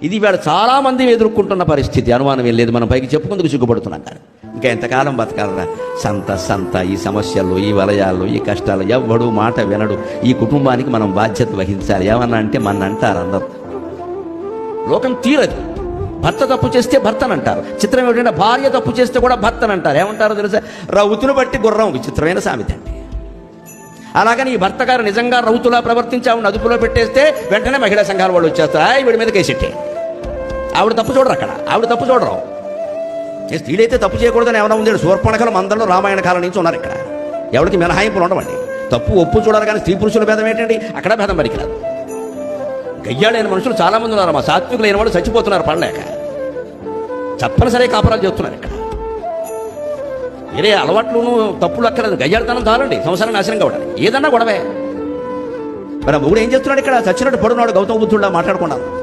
ఇది ఇవాళ చాలామంది ఎదుర్కొంటున్న పరిస్థితి, అనుమానం ఏం లేదు. మనం పైకి చెప్పుకుందుకు సిగ్గుపడుతున్నాం. కానీ ఇంకా ఎంతకాలం బతకాలరా సంత ఈ సమస్యలు, ఈ వలయాలు, ఈ కష్టాలు. ఎవ్వడు మాట వినడు. ఈ కుటుంబానికి మనం బాధ్యత వహించాలి. ఏమన్నా అంటే మన అంటారు అందరూ. లోకం తీరదు. భర్త తప్పు చేస్తే భర్తను అంటారు. చిత్రం ఏమిటంటే భార్య తప్పు చేస్తే కూడా భర్తను అంటారు. ఏమంటారో తెలుసా? రౌతును బట్టి గుర్రం. విచిత్రమైన సామెత అండి. అలాగని ఈ భర్త గారు నిజంగా రౌతులా ప్రవర్తించి ఆవిడ అదుపులో పెట్టేస్తే వెంటనే మహిళా సంఘాల వాళ్ళు వచ్చేస్తారు. వీడి మీద కేసెట్టే. ఆవిడ తప్పు చూడరు. అక్కడ ఆవిడ తప్పు చూడరు. స్త్రీలైతే తప్పు చేయకూడదని ఏమైనా ఉంది? శూర్పణఖలు మందరిలో రామాయణ కాలం నుంచి ఉన్నారు. ఇక్కడ ఎవరికి మినహాయింపులు ఉండవండి. తప్పు ఒప్పు చూడాలి. కానీ స్త్రీ పురుషుల భేదం ఏంటండి? అక్కడ భేదం పనికిరాదు. గయ్యాలైన మనుషులు చాలామంది ఉన్నారు. మా సాత్వికులు అయిన వాళ్ళు చచ్చిపోతున్నారు పడలేక. తప్పనిసరి కాపురాలు చేస్తున్నారు. ఇక్కడ వేరే అలవాట్లును తప్పులు అక్కర్లేదు. గయ్యాడతనం చాలండి సంసారం నాశనం కావడానికి. ఏదన్నా గొడవే. మరి ఆ మొగుడు ఏం చేస్తున్నాడు? ఇక్కడ చచ్చినట్టు పడున్నాడు గౌతమ బుద్ధుడిలా మాట్లాడుకున్నాను.